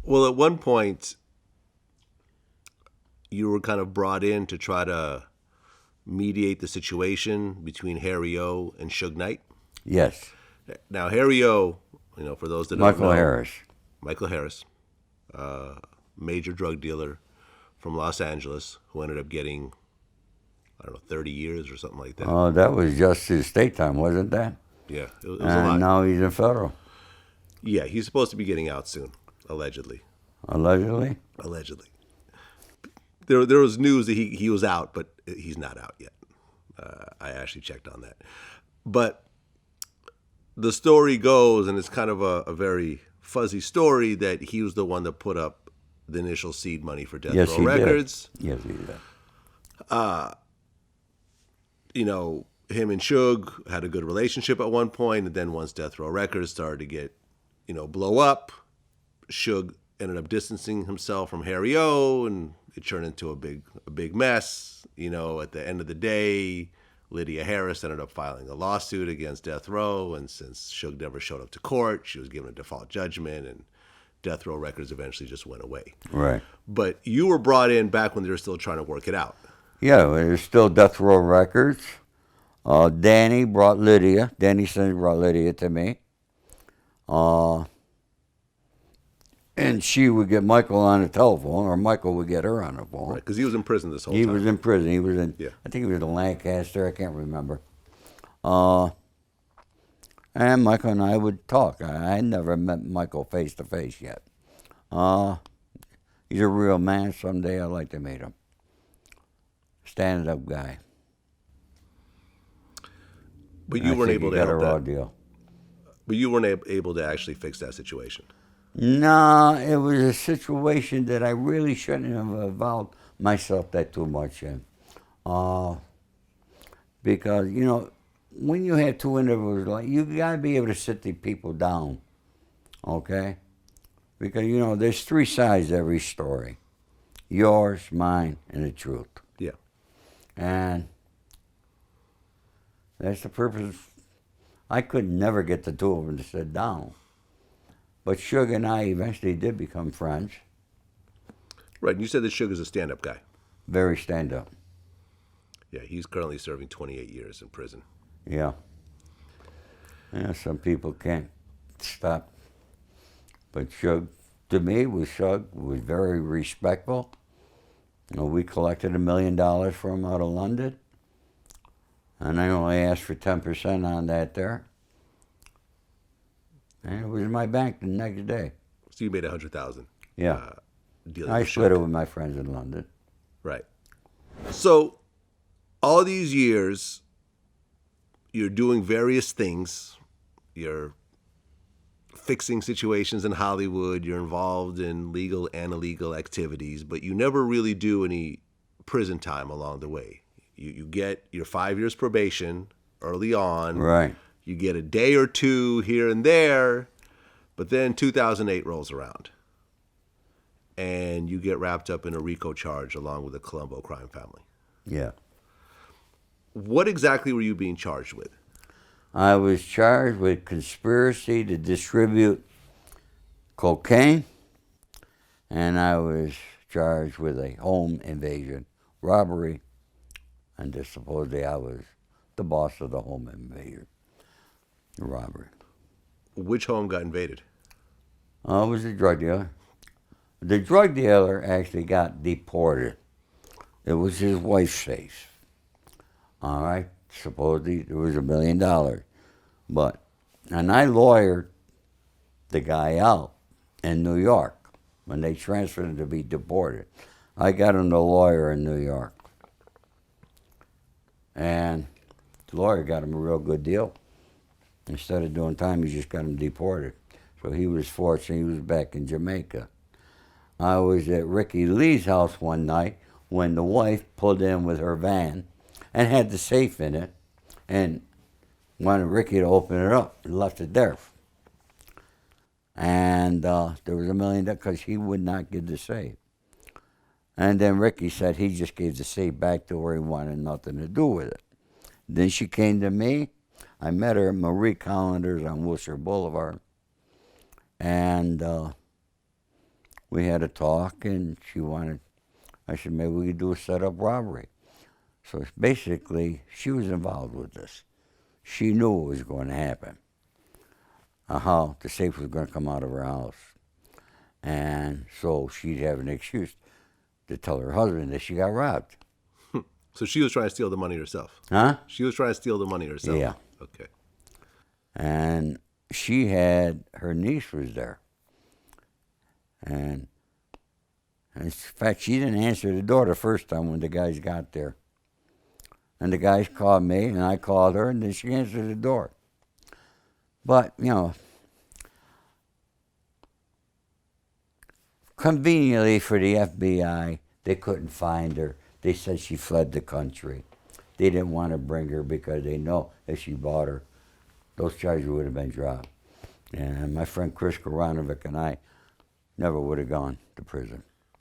Well, at one point, you were kind of brought in to try to mediate the situation between Harry O and Suge Knight. Yes. Now, Harry O, for those that don't Michael know, Harris. Michael Harris, major drug dealer from Los Angeles, who ended up getting, I don't know, 30 years or something like that. Oh, that was just his state time, wasn't that? Yeah, it was a And lot. now he's in federal, Yeah, he's supposed to be getting out soon, allegedly. allegedly. Allegedly. There was news that he was out, but he's not out yet. I actually checked on that. But the story goes, and it's kind of a very fuzzy story, that he was the one that put up the initial seed money for Death Yes, Row he Records. did. Yes, he did. Him and Suge had a good relationship at one point, and then once Death Row Records started to get, blow up, Suge ended up distancing himself from Harry O, and it turned into a big mess. At the end of the day, Lydia Harris ended up filing a lawsuit against Death Row, and since Suge never showed up to court, she was given a default judgment, and Death Row Records eventually just went away. Right. But you were brought in back when they were still trying to work it out. Yeah, there's still Death Row Records. Danny brought Lydia. Danny Sims brought Lydia to me. And she would get Michael on the telephone, or Michael would get her on the phone. Right, because he was in prison this whole He time. was in prison. He was in, Yeah. I think he was in Lancaster. I can't remember. And Michael and I would talk. I never met Michael face to face yet. He's a real man. Someday I'd like to meet him. Stand-up guy. But you weren't able to get a help raw that. deal. But you weren't able to actually fix that situation. No, it was a situation that I really shouldn't have involved myself that too much in. Because, when you have two individuals, you got to be able to sit the people down, okay? Because, there's three sides to every story. Yours, mine, and the truth. Yeah. And that's the purpose. I could never get the two of them to sit down. But Suge and I eventually did become friends. Right, and you said that Suge is a stand-up guy. Very stand-up. Yeah, he's currently serving 28 years in prison. Yeah. Yeah, some people can't stop. But Suge, to me, was very respectful. We collected $1 million for him out of London. And I only asked for 10% on that there. And it was in my bank the next day. So you made $100,000. Yeah. Dealing I with split Suge. it with my friends in London. Right. So all these years, you're doing various things. You're fixing situations in Hollywood. You're involved in legal and illegal activities, but you never really do any prison time along the way. You get your 5 years probation early on. Right. You get a day or two here and there, but then 2008 rolls around, and you get wrapped up in a RICO charge along with the Colombo crime family. Yeah. What exactly were you being charged with? I was charged with conspiracy to distribute cocaine, and I was charged with a home invasion, robbery, and supposedly I was the boss of the home invasion, robbery. Which home got invaded? I was a drug dealer. The drug dealer actually got deported. It was his wife's safe. All right? Supposedly it was $1 million. And I lawyered the guy out in New York when they transferred him to be deported. I got him the lawyer in New York. And the lawyer got him a real good deal. Instead of doing time, he just got him deported. So he was fortunate. He was back in Jamaica. I was at Ricky Lee's house one night when the wife pulled in with her van and had the safe in it and wanted Ricky to open it up and left it there. And there was $1 million because he would not give the safe. And then Ricky said he just gave the safe back to her. He wanted nothing to do with it. Then she came to me. I met her at Marie Callender's on Wilshire Boulevard. And we had a talk, and I said, maybe we could do a setup robbery. So basically, she was involved with this. She knew what was going to happen, how the safe was going to come out of her house. And so she'd have an excuse to tell her husband that she got robbed. So she was trying to steal the money herself? Huh? She was trying to steal the money herself? Yeah. Okay. And she had, her niece was there. And in fact, she didn't answer the door the first time when the guys got there. And the guys called me, and I called her, and then she answered the door. But, you know, conveniently for the FBI, they couldn't find her. They said she fled the country. They didn't want to bring her because they know if she bought her, those charges would have been dropped. And my friend Chris Koranovic and I never would have gone to prison.